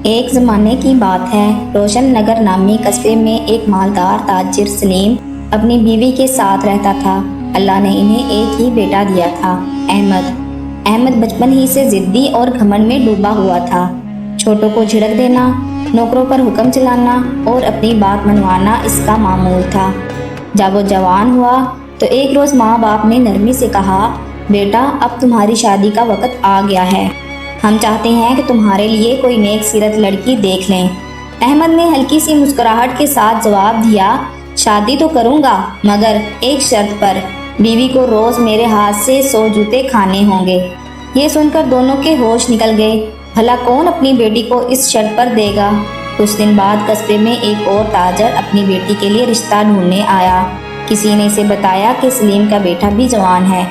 ایک زمانے کی بات ہے، روشن نگر نامی قصبے میں ایک مالدار تاجر سلیم اپنی بیوی کے ساتھ رہتا تھا۔ اللہ نے انہیں ایک ہی بیٹا دیا تھا، احمد بچپن ہی سے ضدی اور گھمنڈ میں ڈوبا ہوا تھا۔ چھوٹوں کو جھڑک دینا، نوکروں پر حکم چلانا اور اپنی بات منوانا اس کا معمول تھا۔ جب وہ جوان ہوا تو ایک روز ماں باپ نے نرمی سے کہا، بیٹا اب تمہاری شادی کا وقت آ گیا ہے، ہم چاہتے ہیں کہ تمہارے لیے کوئی نیک سیرت لڑکی دیکھ لیں۔ احمد نے ہلکی سی مسکراہٹ کے ساتھ جواب دیا، شادی تو کروں گا مگر ایک شرط پر، بیوی کو روز میرے ہاتھ سے 100 جوتے کھانے ہوں گے۔ یہ سن کر دونوں کے ہوش نکل گئے، بھلا کون اپنی بیٹی کو اس شرط پر دے گا۔ کچھ دن بعد قصبے میں ایک اور تاجر اپنی بیٹی کے لیے رشتہ ڈھونڈنے آیا۔ کسی نے اسے بتایا کہ سلیم کا بیٹا بھی جوان ہے۔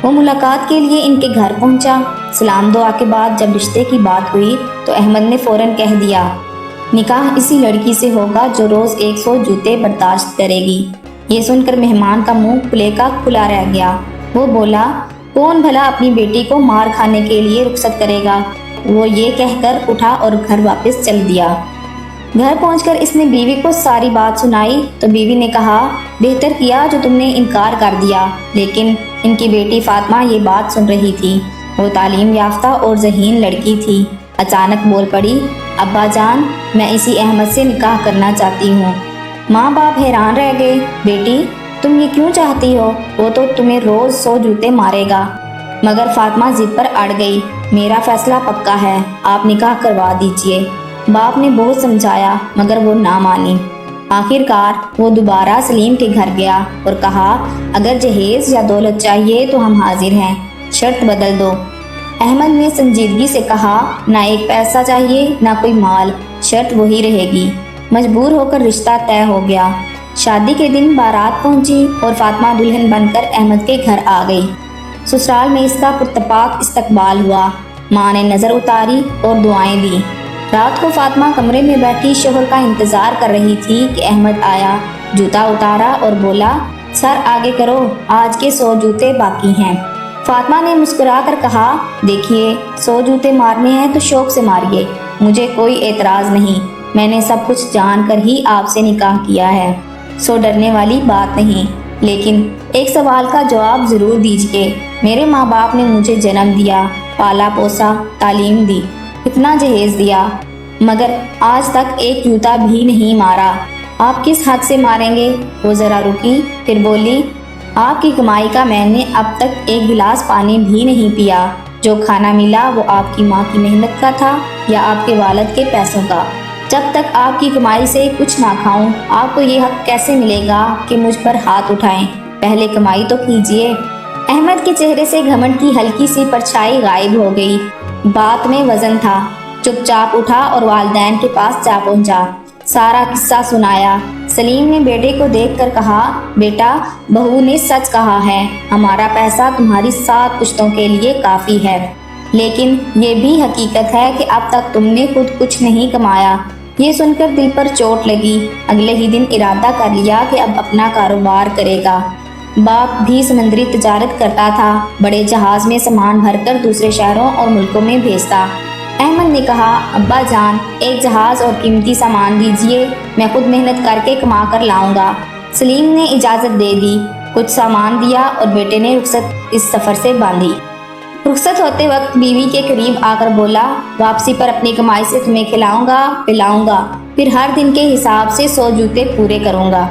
وہ ملاقات کے لیے ان کے گھر پہنچا۔ سلام دعا کے بعد جب رشتے کی بات ہوئی تو احمد نے فوراً کہہ دیا، نکاح اسی لڑکی سے ہوگا جو روز 100 جوتے برداشت کرے گی۔ یہ سن کر مہمان کا منہ کھلے کا کھلا رہ گیا۔ وہ بولا، کون بھلا اپنی بیٹی کو مار کھانے کے لیے رخصت کرے گا۔ وہ یہ کہہ کر اٹھا اور گھر واپس چل دیا۔ گھر پہنچ کر اس نے بیوی کو ساری بات سنائی تو بیوی نے کہا، بہتر کیا جو تم نے انکار کر دیا۔ لیکن ان کی بیٹی فاطمہ یہ بات سن رہی تھی۔ وہ تعلیم یافتہ اور ذہین لڑکی تھی۔ اچانک بول پڑی، ابا جان میں اسی احمد سے نکاح کرنا چاہتی ہوں۔ ماں باپ حیران رہ گئے، بیٹی تم یہ کیوں چاہتی ہو؟ وہ تو تمہیں روز 100 جوتے مارے گا۔ مگر فاطمہ ضد پر اڑ گئی، میرا فیصلہ پکا ہے، آپ نکاح کروا دیجئے۔ باپ نے بہت سمجھایا مگر وہ نہ مانی۔ آخر کار وہ دوبارہ سلیم کے گھر گیا اور کہا، اگر جہیز یا دولت چاہیے تو ہم حاضر ہیں، شرط بدل دو۔ احمد نے سنجیدگی سے کہا، نہ ایک پیسہ چاہیے نہ کوئی مال، شرط وہی رہے گی۔ مجبور ہو کر رشتہ طے ہو گیا۔ شادی کے دن بارات پہنچی اور فاطمہ دلہن بن کر احمد کے گھر آ گئی۔ سسرال میں اس کا پرتپاک استقبال ہوا۔ ماں نے نظر اتاری اور دعائیں دی۔ رات کو فاطمہ کمرے میں بیٹھی شوہر کا انتظار کر رہی تھی کہ احمد آیا، جوتا اتارا اور بولا، سر آگے کرو، آج کے 100 جوتے باقی ہیں۔ فاطمہ نے مسکرا کر کہا، دیکھیے 100 جوتے مارنے ہیں تو شوق سے ماریے، مجھے کوئی اعتراض نہیں، میں نے سب کچھ جان کر ہی آپ سے نکاح کیا ہے، سو ڈرنے والی بات نہیں۔ لیکن ایک سوال کا جواب ضرور دیجیے، میرے ماں باپ نے مجھے جنم دیا، پالا پوسا، تعلیم دی، اتنا جہیز دیا، مگر آج تک ایک جوتا بھی نہیں مارا، آپ کس حد سے ماریں گے؟ وہ ذرا رکی، پھر بولی، آپ کی کمائی کا میں نے اب تک ایک گلاس پانی بھی نہیں پیا، جو کھانا ملا وہ آپ کی ماں کی محنت کا تھا یا آپ کے والد کے پیسوں کا۔ جب تک آپ کی کمائی سے کچھ نہ کھاؤں، آپ کو یہ حق کیسے ملے گا کہ مجھ پر ہاتھ اٹھائیں؟ پہلے کمائی تو کیجیے۔ احمد کے چہرے سے گھمنڈ کی ہلکی سی پرچھائی غائب ہو گئی۔ بات میں وزن تھا۔ چپ چاپ اٹھا اور والدین کے پاس جا پہنچا۔ سارا قصہ سنایا۔ سلیم نے بیٹے کو دیکھ کر کہا، بیٹا بہو نے سچ کہا ہے، ہمارا پیسہ تمہاری 7 پشتوں کے لیے کافی ہے، لیکن یہ بھی حقیقت ہے کہ اب تک تم نے خود کچھ نہیں کمایا۔ یہ سن کر دل پر چوٹ لگی۔ اگلے ہی دن ارادہ کر لیا کہ اب اپنا کاروبار کرے گا۔ باپ بھی سمندری تجارت کرتا تھا، بڑے جہاز میں سامان بھر کر دوسرے شہروں اور ملکوں میں بھیجتا۔ احمد نے کہا، ابا جان ایک جہاز اور قیمتی سامان دیجیے، میں خود محنت کر کے کما کر لاؤں گا۔ سلیم نے اجازت دے دی۔ کچھ سامان دیا اور بیٹے نے رخصت اس سفر سے باندھی۔ رخصت ہوتے وقت بیوی کے قریب آ کر بولا، واپسی پر اپنی کمائی سے تمہیں کھلاؤں گا، پلاؤں گا، پھر ہر دن کے حساب سے 100 جوتے پورے کروں گا۔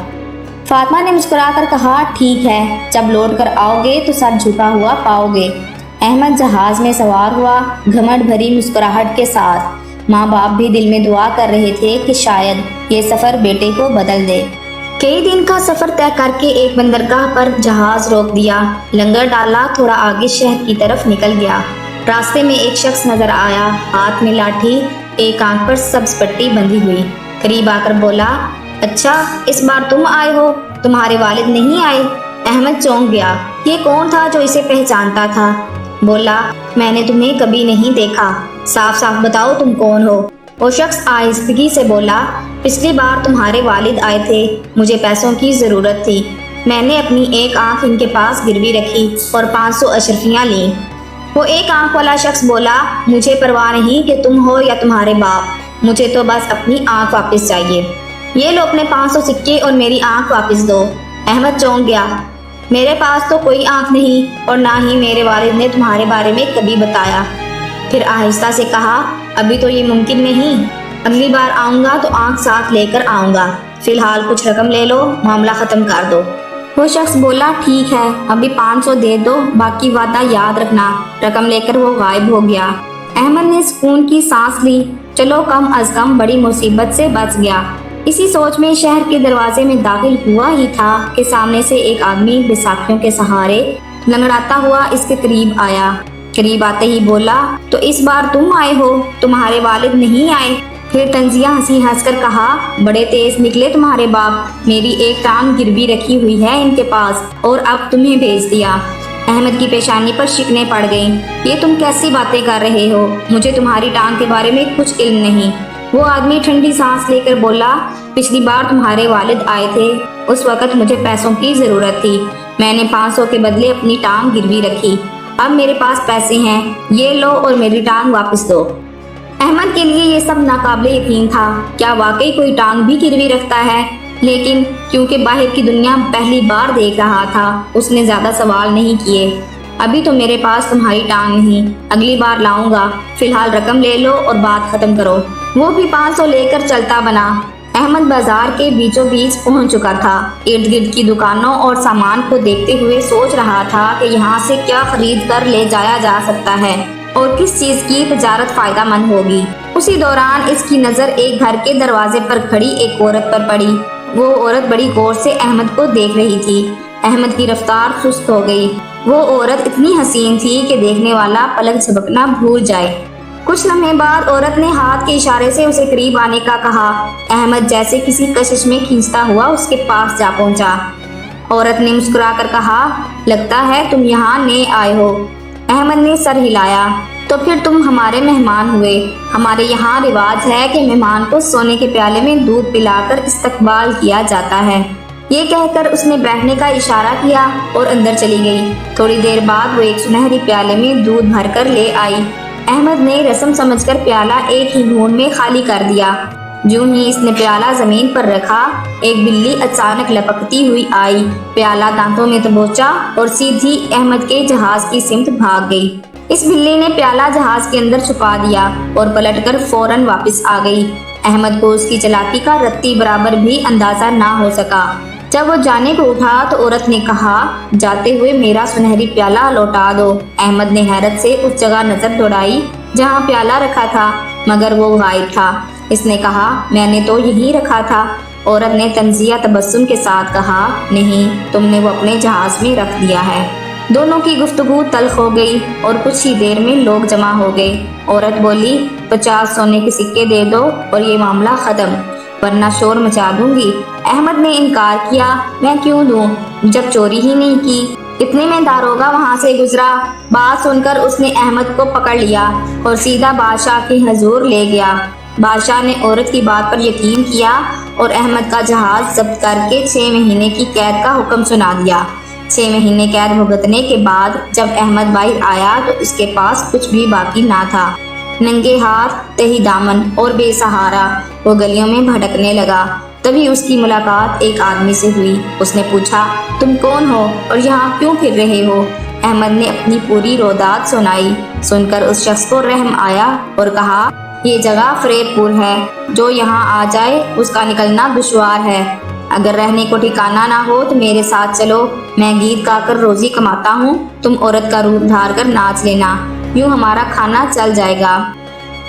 فاطمہ نے مسکرا کر کہا، ٹھیک ہے، جب لوٹ کر آؤ گے تو سر جھکا ہوا پاؤ گے۔ احمد جہاز میں سوار ہوا، گھمنڈ بھری مسکراہٹ کے ساتھ۔ ماں باپ بھی دل میں دعا کر رہے تھے کہ شاید یہ سفر بیٹے کو بدل دے۔ کئی دن کا سفر طے کر کے ایک بندرگاہ پر جہاز روک دیا، لنگر ڈالا، تھوڑا آگے شہر کی طرف نکل گیا۔ راستے میں ایک شخص نظر آیا، ہاتھ میں لاٹھی، ایک آنکھ پر سبز پٹی بندھی ہوئی۔ قریب آ کر بولا، اچھا اس بار تم آئے ہو، تمہارے والد نہیں آئے؟ احمد چونک گیا۔ یہ کون تھا جو اسے پہچانتا تھا؟ بولا، میں نے تمہیں کبھی نہیں دیکھا، صاف صاف بتاؤ تم کون ہو؟ وہ شخص آہستگی سے بولا، پچھلی بار تمہارے والد آئے تھے، مجھے پیسوں کی ضرورت تھی، میں نے اپنی ایک آنکھ ان کے پاس گروی رکھی اور 500 اشرفیاں لیں۔ وہ ایک آنکھ والا شخص بولا، مجھے پرواہ نہیں کہ تم ہو یا تمہارے باپ، مجھے تو بس اپنی آنکھ واپس چاہیے۔ یہ لو اپنے 500 سکے اور میری آنکھ واپس دو۔ احمد چونک گیا۔ میرے پاس تو کوئی آنکھ نہیں اور نہ ہی میرے والد نے تمہارے بارے میں کبھی بتایا۔ پھر آہستہ سے کہا، ابھی تو یہ ممکن نہیں، اگلی بار آؤں گا تو آنکھ ساتھ لے کر آؤں گا، فی الحال کچھ رقم لے لو، معاملہ ختم کر دو۔ وہ شخص بولا، ٹھیک ہے، ابھی 500 دے دو، باقی وعدہ یاد رکھنا۔ رقم لے کر وہ غائب ہو گیا۔ احمد نے سکون کی سانس لی، چلو کم از کم بڑی مصیبت سے بچ گیا۔ اسی سوچ میں شہر کے دروازے میں داخل ہوا ہی تھا کہ سامنے سے ایک آدمی بیساکھیوں کے سہارے لنگڑاتا ہوا اس کے قریب آیا۔ قریب آتے ہی بولا، تو اس بار تم آئے ہو، تمہارے والد نہیں آئے؟ پھر تنزیہ ہنسی ہنس کر کہا، بڑے تیز نکلے تمہارے باپ، میری ایک ٹانگ گروی رکھی ہوئی ہے ان کے پاس اور اب تمہیں بھیج دیا۔ احمد کی پیشانی پر شکنیں پڑ گئیں۔ یہ تم کیسی باتیں کر رہے ہو؟ مجھے تمہاری ٹانگ کے بارے میں کچھ علم نہیں۔ وہ آدمی ٹھنڈی سانس لے کر بولا، پچھلی بار تمہارے والد آئے تھے، اس وقت مجھے پیسوں کی ضرورت تھی، میں نے 500 کے بدلے اپنی ٹانگ گروی رکھی، اب میرے پاس پیسے ہیں، یہ لو اور میری ٹانگ واپس دو۔ احمد کے لیے یہ سب ناقابل یقین تھا، کیا واقعی کوئی ٹانگ بھی گروی رکھتا ہے؟ لیکن کیونکہ باہر کی دنیا پہلی بار دیکھ رہا تھا، اس نے زیادہ سوال نہیں کیے۔ ابھی تو میرے پاس تمہاری ٹانگ نہیں، اگلی بار لاؤں گا، فی الحال رقم لے لو اور بات ختم کرو۔ وہ بھی 500 لے کر چلتا بنا۔ احمد بازار کے بیچوں بیچ پہنچ چکا تھا۔ ارد گرد کی دکانوں اور سامان کو دیکھتے ہوئے سوچ رہا تھا کہ یہاں سے کیا خرید کر لے جایا جا سکتا ہے اور کس چیز کی تجارت فائدہ مند ہوگی۔ اسی دوران اس کی نظر ایک گھر کے دروازے پر کھڑی ایک عورت پر پڑی۔ وہ عورت بڑی غور سے احمد کو دیکھ رہی تھی۔ احمد کی رفتار سست ہو گئی۔ وہ عورت اتنی حسین تھی کہ دیکھنے والا پلک جھپکنا بھول جائے۔ کچھ لمحے بعد عورت نے ہاتھ کے اشارے سے اسے قریب آنے کا کہا۔ احمد جیسے کسی کشش میں کھینچتا ہوا اس کے پاس جا پہنچا۔ عورت نے مسکرا کر کہا، لگتا ہے تم یہاں نئے آئے ہو۔ احمد نے سر ہلایا، تو پھر تم ہمارے مہمان ہوئے۔ ہمارے یہاں رواج ہے کہ مہمان کو سونے کے پیالے میں دودھ پلا کر استقبال کیا جاتا ہے۔ یہ کہہ کر اس نے بیٹھنے کا اشارہ کیا اور اندر چلی گئی۔ تھوڑی دیر بعد وہ ایک سنہری پیالے میں دودھ بھر کر لے آئی۔ احمد نے رسم سمجھ کر پیالہ ایک ہی گھونٹ میں خالی کر دیا۔ جوں ہی اس نے پیالہ زمین پر رکھا، ایک بلی اچانک لپکتی ہوئی آئی، پیالہ دانتوں میں دبوچا اور سیدھی احمد کے جہاز کی سمت بھاگ گئی۔ اس بلی نے پیالہ جہاز کے اندر چھپا دیا اور پلٹ کر فوراً واپس آ گئی۔ احمد کو اس کی چلاکی کا رتی برابر بھی اندازہ نہ ہو سکا۔ جب وہ جانے کو اٹھا تو عورت نے کہا، جاتے ہوئے میرا سنہری پیالہ لوٹا دو۔ احمد نے حیرت سے اس جگہ نظر دوڑائی جہاں پیالہ رکھا تھا، مگر وہ غائب تھا۔ اس نے کہا، میں نے تو یہی رکھا تھا۔ عورت نے طنزیہ تبسم کے ساتھ کہا، نہیں، تم نے وہ اپنے جہاز میں رکھ دیا ہے۔ دونوں کی گفتگو تلخ ہو گئی اور کچھ ہی دیر میں لوگ جمع ہو گئے۔ عورت بولی، 50 سونے کے سکے دے دو اور یہ معاملہ ختم، ورنہ شور مچا دوں گی۔ احمد نے انکار کیا، میں کیوں دوں جب چوری ہی نہیں کی۔ اتنے میں داروغہ وہاں سے گزرا۔ بات سن کر اس نے احمد کو پکڑ لیا اور سیدھا بادشاہ کے حضور لے گیا۔ بادشاہ نے عورت کی بات پر یقین کیا اور احمد کا جہاز ضبط کر کے 6 مہینے کی قید کا حکم سنا دیا۔ 6 مہینے قید بھگتنے کے بعد جب احمد باہر آیا تو اس کے پاس کچھ بھی باقی نہ تھا۔ ننگے ہاتھ، تہی دامن اور بے سہارا وہ گلیوں میں بھٹکنے لگا۔ تبھی اس کی ملاقات ایک آدمی سے ہوئی۔ اس نے پوچھا، تم کون ہو اور یہاں کیوں پھر رہے ہو؟ احمد نے اپنی پوری روداد سنائی۔ سن کر اس شخص کو رحم آیا اور کہا، یہ جگہ فریب پور ہے، جو یہاں آ جائے اس کا نکلنا دشوار ہے۔ اگر رہنے کو ٹھکانہ نہ ہو تو میرے ساتھ چلو، میں گیت گا کر روزی کماتا ہوں، تم عورت کا روپ دھار کر ناچ لینا، یوں ہمارا کھانا چل جائے گا۔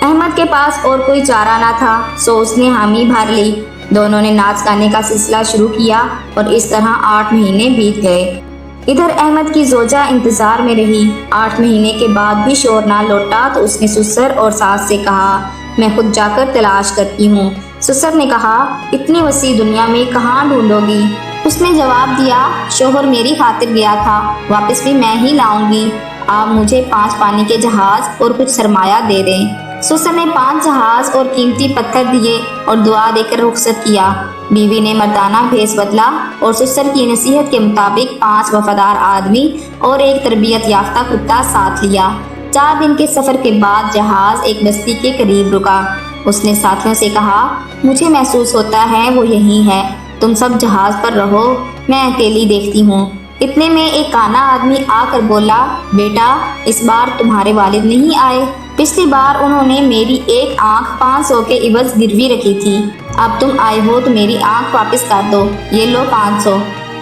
احمد کے پاس اور کوئی چارہ نہ تھا، سو اس نے حامی بھر لی۔ دونوں نے ناچ گانے کا سلسلہ شروع کیا اور اس طرح 8 مہینے بیت گئے۔ ادھر احمد کی زوجہ انتظار میں رہی۔ 8 مہینے کے بعد بھی شور نہ لوٹا تو اس نے سسر اور ساس سے کہا، میں خود جا کر تلاش کرتی ہوں۔ سسر نے کہا، اتنی وسیع دنیا میں کہاں ڈھونڈو گی؟ اس نے جواب دیا، شوہر میری خاطر گیا تھا، واپس بھی میں ہی لاؤں گی، آپ مجھے 5 پانی کے جہاز اور کچھ سرمایہ دے دیں۔ سسر نے 5 جہاز اور قیمتی پتھر دیے اور دعا دے کر رخصت کیا۔ بیوی نے مردانہ بھیس بدلا اور سسر کی نصیحت کے مطابق 5 وفادار آدمی اور ایک تربیت یافتہ کتا ساتھ لیا۔ 4 دن کے سفر کے بعد جہاز ایک بستی کے قریب رکا۔ اس نے ساتھیوں سے کہا مجھے محسوس ہوتا ہے وہ یہی ہے، تم سب جہاز پر رہو، میں اکیلی دیکھتی ہوں۔ اتنے میں ایک کانا آدمی آ کر بولا بیٹا اس بار تمہارے والد نہیں آئے، پچھلی بار انہوں نے میری ایک آنکھ 500 کے عوض گروی رکھی تھی، اب تم آئے ہو تو میری آنکھ واپس کر دو، یہ لو 500۔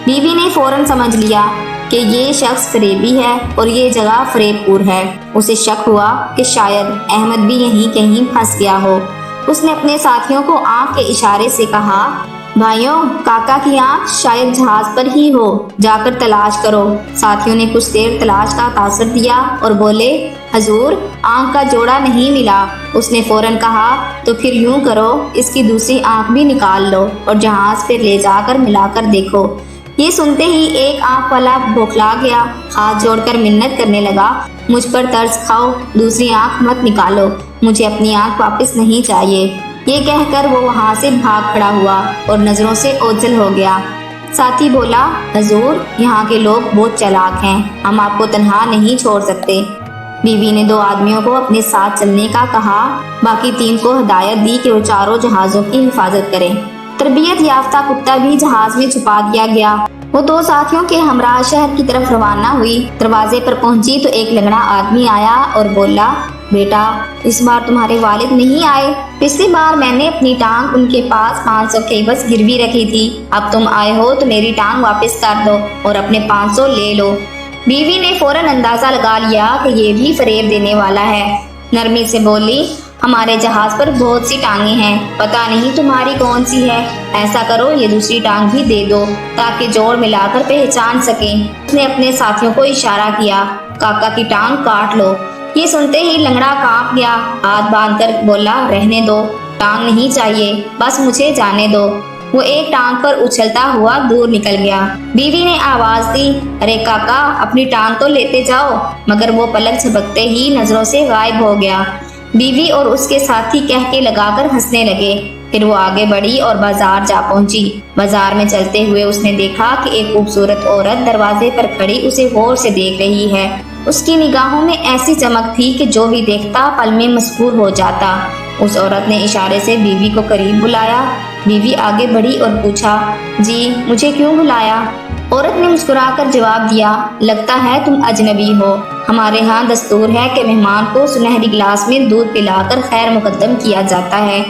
بیوی نے فوراً سمجھ لیا کہ یہ شخص فریبی ہے اور یہ جگہ فریب پور ہے۔ اسے شک ہوا کہ شاید احمد بھی یہیں کہیں پھنس گیا ہو۔ اس نے اپنے ساتھیوں کو آنکھ کے اشارے سے کہا بھائیوں کاکا کی آنکھ شاید جہاز پر ہی ہو، جا کر تلاش کرو۔ ساتھیوں نے کچھ دیر تلاش کا تاثر دیا اور بولے حضور آنکھ کا جوڑا نہیں ملا۔ اس نے فوراً کہا تو پھر یوں کرو اس کی دوسری آنکھ بھی نکال لو اور جہاز پہ لے جا کر ملا کر دیکھو۔ یہ سنتے ہی ایک آنکھ والا بوکھلا گیا، ہاتھ جوڑ کر منت کرنے لگا مجھ پر ترس کھاؤ، دوسری آنکھ مت نکالو، مجھے اپنی آنکھ واپس نہیں چاہیے۔ یہ کہہ کر وہ وہاں سے بھاگ کھڑا ہوا اور نظروں سے اوجھل ہو گیا۔ ساتھی بولا حضور یہاں کے لوگ بہت چالاک ہیں، ہم آپ کو تنہا نہیں چھوڑ سکتے۔ بیوی نے 2 آدمیوں کو اپنے ساتھ چلنے کا کہا، باقی 3 کو ہدایت دی کہ وہ چاروں جہازوں کی حفاظت کریں۔ تربیت یافتہ کتا بھی جہاز میں چھپا دیا گیا۔ وہ 2 ساتھیوں کے ہمراہ شہر کی طرف روانہ ہوئی۔ دروازے پر پہنچی تو ایک لنگڑا آدمی آیا اور بولا بیٹا اس بار تمہارے والد نہیں آئے، پچھلی بار میں نے اپنی ٹانگ ان کے پاس 500 کے عوض گروی رکھی تھی، اب تم آئے ہو تو میری ٹانگ واپس کر دو اور اپنے 500 لے لو۔ بیوی نے فوراً اندازہ لگا لیا کہ یہ بھی فریب دینے والا ہے، نرمی سے بولی ہمارے جہاز پر بہت سی ٹانگیں ہیں، پتہ نہیں تمہاری کون سی ہے، ایسا کرو یہ دوسری ٹانگ بھی دے دو تاکہ جوڑ ملا کر پہچان سکیں۔ اس نے اپنے ساتھیوں کو اشارہ کیا کاکا کی ٹانگ کاٹ لو۔ یہ سنتے ہی لنگڑا کانپ گیا، ہاتھ باندھ کر بولا رہنے دو، ٹانگ نہیں چاہیے، بس مجھے جانے دو۔ وہ ایک ٹانگ پر اچھلتا ہوا دور نکل گیا۔ بیوی نے آواز دی ارے کاکا اپنی ٹانگ تو لیتے جاؤ، مگر وہ پلک جھپکتے ہی نظروں سے غائب ہو گیا۔ بیوی اور اس کے ساتھی کہہ کے لگا کر ہنسنے لگے۔ پھر وہ آگے بڑھی اور بازار جا پہنچی۔ بازار میں چلتے ہوئے اس نے دیکھا کہ ایک خوبصورت عورت دروازے پر کھڑی اسے غور سے دیکھ رہی ہے۔ اس کی نگاہوں میں ایسی چمک تھی کہ جو بھی دیکھتا پل میں مسحور ہو جاتا۔ اس عورت نے اشارے سے بیوی کو قریب بلایا۔ بیوی آگے بڑھی اور پوچھا جی مجھے کیوں بلایا؟ عورت نے مسکرا کر جواب دیا لگتا ہے تم اجنبی ہو، ہمارے ہاں دستور ہے کہ مہمان کو سنہری گلاس میں دودھ پلا کر خیر مقدم کیا جاتا ہے۔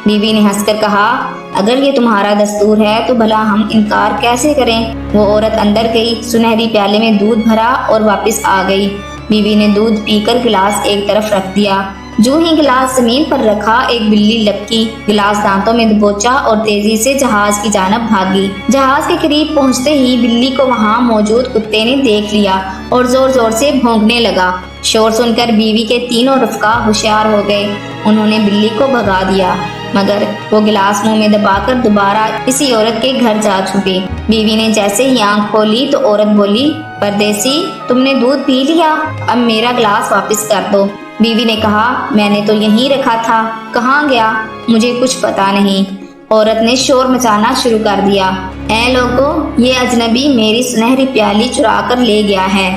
بیوی نے ہنس کر کہا اگر یہ تمہارا دستور ہے تو بھلا ہم انکار کیسے کریں؟ وہ عورت اندر گئی، سنہری پیالے میں دودھ بھرا اور واپس آ گئی۔ بیوی نے دودھ پی کر گلاس ایک طرف رکھ دیا۔ جو ہی گلاس زمین پر رکھا ایک بلی لپکی، گلاس دانتوں میں دبوچا اور تیزی سے جہاز کی جانب بھاگی۔ جہاز کے قریب پہنچتے ہی بلی کو وہاں موجود کتے نے دیکھ لیا اور زور زور سے بھونکنے لگا۔ شور سن کر بیوی کے 3 رفقا ہوشیار ہو گئے، انہوں نے بلی کو بھگا دیا، مگر وہ گلاس منہ میں دبا کر دوبارہ اسی عورت کے گھر جا چھپی۔ بیوی نے جیسے ہی آنکھ کھولی تو عورت بولی پردیسی تم نے دودھ پی لیا، اب میرا گلاس واپس کر دو۔ بیوی نے کہا میں نے تو یہیں رکھا تھا، کہاں گیا؟ مجھے کچھ پتا نہیں۔ عورت نے شور مچانا شروع کر دیا اے لوگو یہ اجنبی میری سنہری پیالی چرا کر لے گیا ہے۔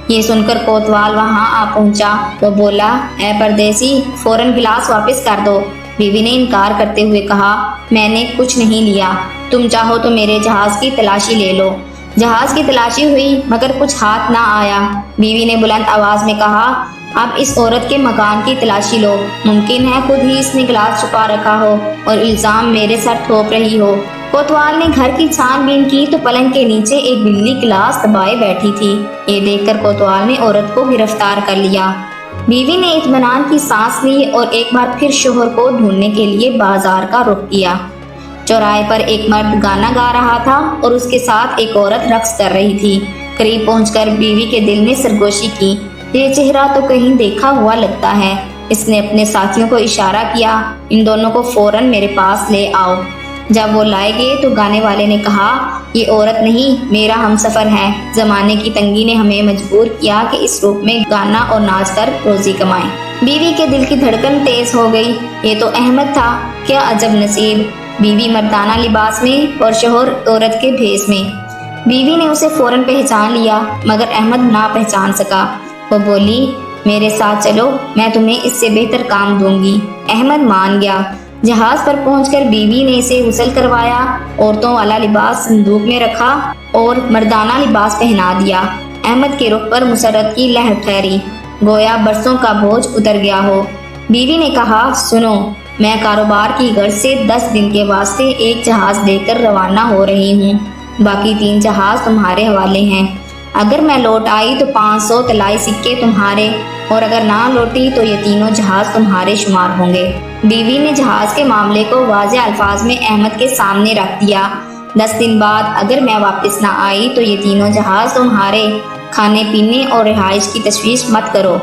یہ سن کر کوتوال وہاں آ پہنچا۔ وہ بولا اے پردیسی فوراً گلاس واپس کر دو۔ بیوی نے انکار کرتے ہوئے کہا میں نے کچھ نہیں لیا، تم چاہو تو میرے جہاز کی تلاشی لے لو۔ جہاز کی تلاشی ہوئی مگر کچھ ہاتھ نہ آیا۔ بیوی نے بلند آواز میں کہا اب اس عورت کے مکان کی تلاشی لو، ممکن ہے خود ہی اس نے گلاس چھپا رکھا ہو اور الزام میرے سر تھوپ رہی ہو۔ کوتوال نے گھر کی چھان بین کی تو پلنگ کے نیچے ایک بلی گلاس دبائے بیٹھی تھی۔ یہ دیکھ کر کوتوال نے عورت کو گرفتار کر لیا۔ بیوی نے اطمینان کی سانس لی اور ایک بار پھر شوہر کو ڈھونڈنے کے لیے بازار کا رخ کیا۔ چوراہے پر ایک مرد گانا گا رہا تھا اور اس کے ساتھ ایک عورت رقص کر رہی تھی۔ قریب پہنچ کر بیوی کے دل میں سرگوشی کی، یہ چہرہ تو کہیں دیکھا ہوا لگتا ہے۔ اس نے اپنے ساتھیوں کو اشارہ کیا، ان دونوں کو فوراً میرے پاس لے آؤ۔ جب وہ لائے گئے تو گانے والے نے کہا یہ عورت نہیں میرا ہمسفر ہے، زمانے کی تنگی نے ہمیں مجبور کیا کہ اس روپ میں گانا اور ناچ کر روزی کمائیں۔ بیوی کے دل کی دھڑکن تیز ہو گئی، یہ تو احمد تھا، کیا عجب نصیب۔ بیوی مردانہ لباس میں اور شوہر عورت کے بھیس میں۔ بیوی نے اسے فوراً پہچان لیا مگر احمد نہ پہچان سکا۔ وہ بولی میرے ساتھ چلو، میں تمہیں اس سے بہتر کام دوں گی۔ احمد مان گیا۔ جہاز پر پہنچ کر بیوی نے اسے غسل کروایا، عورتوں والا لباس صندوق میں رکھا اور مردانہ لباس پہنا دیا۔ احمد کے رخ پر مسرت کی لہر ٹھہری، گویا برسوں کا بوجھ اتر گیا ہو۔ بیوی نے کہا، سنو، میں کاروبار کی غرض سے 10 دن کے واسطے ایک جہاز لے کر روانہ ہو رہی ہوں، باقی 3 جہاز تمہارے حوالے ہیں۔ اگر میں لوٹ آئی تو 500 طلائی سکے تمہارے، اور اگر نہ لوٹی تو یہ تینوں جہاز تمہارے شمار ہوں گے۔ بیوی نے جہاز کے معاملے کو واضح الفاظ میں احمد کے سامنے رکھ دیا۔ 10 دن بعد اگر میں واپس نہ آئی تو یہ تینوں جہاز تمہارے، کھانے پینے اور رہائش کی تشویش مت کرو،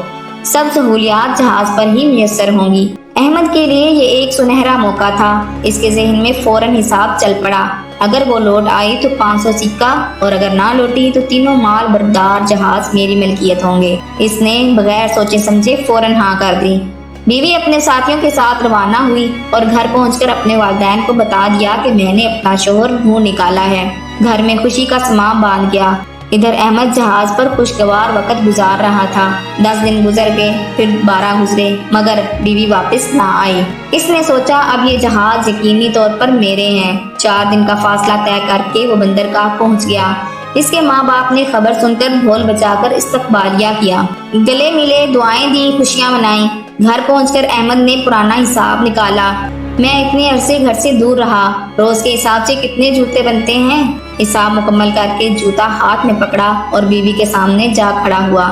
سب سہولیات جہاز پر ہی میسر ہوں گی۔ احمد کے لیے یہ ایک سنہرا موقع تھا۔ اس کے ذہن میں فوراً حساب چل پڑا، اگر وہ لوٹ آئی تو 500 سکہ، اور اگر نہ لوٹی تو تینوں مال بردار جہاز میری ملکیت ہوں گے۔ اس نے بغیر سوچے سمجھے فوراً ہاں کر دی۔ بیوی اپنے ساتھیوں کے ساتھ روانہ ہوئی اور گھر پہنچ کر اپنے والدین کو بتا دیا کہ میں نے اپنا شوہر ڈھونڈ نکالا ہے۔ گھر میں خوشی کا سماں باندھ گیا۔ ادھر احمد جہاز پر خوشگوار وقت گزار رہا تھا۔ 10 دن گزر گئے، پھر 12 گزرے، مگر بیوی واپس نہ آئی۔ اس نے سوچا اب یہ جہاز یقینی طور پر میرے ہیں۔ 4 دن کا فاصلہ طے کر کے وہ بندرگاہ پہنچ گیا۔ اس کے ماں باپ نے خبر سن کر ڈھول بجا کر استقبالیہ کیا، گلے ملے، دعائیں دی، خوشیاں منائیں۔ گھر پہنچ کر احمد نے پرانا حساب نکالا۔ میں اتنے عرصے گھر سے دور رہا، روز کے حساب سے کتنے جوتے بنتے ہیں؟ حساب مکمل کر کے جوتا ہاتھ میں پکڑا اور بیوی کے سامنے جا کھڑا ہوا۔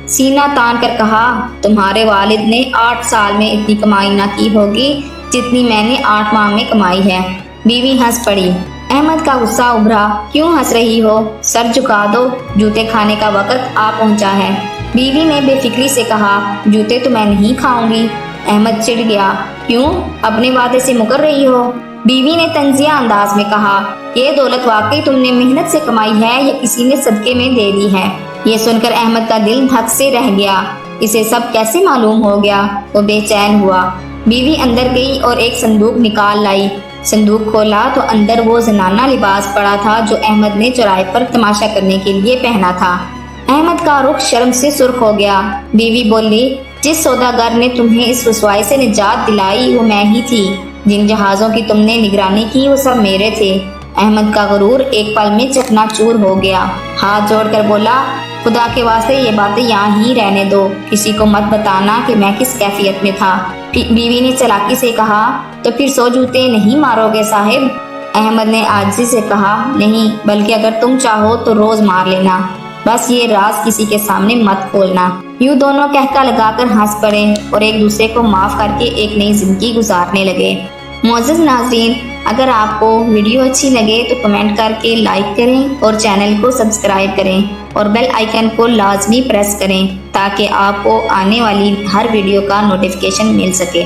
سینہ تان کر کہا، تمہارے والد نے 8 سال میں اتنی کمائی نہ کی ہوگی جتنی میں نے 8 ماہ میں کمائی ہے۔ بیوی ہنس پڑی۔ احمد کا غصہ ابھرا، کیوں ہنس رہی ہو؟ سر جھکا دو، جوتے کھانے کا وقت آ پہنچا ہے۔ بیوی نے بے فکری سے کہا، جوتے تو میں نہیں کھاؤں گی۔ احمد چڑ گیا، کیوں؟ اپنے وعدے سے مکر رہی ہو؟ بیوی نے طنزیہ انداز میں کہا، یہ دولت واقعی تم نے محنت سے کمائی ہے یا کسی نے صدقے میں دے دی ہے؟ یہ سن کر احمد کا دل دھک سے رہ گیا۔ اسے سب کیسے معلوم ہو گیا؟ وہ بے چین ہوا۔ بیوی اندر گئی اور ایک صندوق نکال لائی۔ صندوق کھولا تو اندر وہ زنانہ لباس پڑا تھا جو احمد نے چوراہے پر تماشا کرنے کے لیے پہنا تھا۔ احمد کا رخ شرم سے سرخ ہو گیا۔ بیوی بولی، جس سوداگر نے تمہیں اس رسوائی سے نجات دلائی وہ میں ہی تھی۔ جن جہازوں کی تم نے نگرانی کی وہ سب میرے تھے۔ احمد کا غرور ایک پل میں چکنا چور ہو گیا۔ ہاتھ جوڑ کر بولا، خدا کے واسطے یہ باتیں یہاں ہی رہنے دو، کسی کو مت بتانا کہ میں کس کیفیت میں تھا۔ بیوی نے چلاکی سے کہا، تو پھر 100 جوتے نہیں مارو گے صاحب؟ احمد نے عاجزی سے کہا، نہیں، بلکہ اگر تم چاہو تو روز مار لینا، بس یہ راز کسی کے سامنے مت کھولنا۔ یوں دونوں کہکا لگا کر ہنس پڑے اور ایک دوسرے کو معاف کر کے ایک نئی زندگی گزارنے لگے۔ معزز ناظرین، اگر آپ کو ویڈیو اچھی لگے تو کمنٹ کر کے لائک کریں اور چینل کو سبسکرائب کریں اور بیل آئیکن کو لازمی پریس کریں تاکہ آپ کو آنے والی ہر ویڈیو کا نوٹیفیکیشن مل سکے۔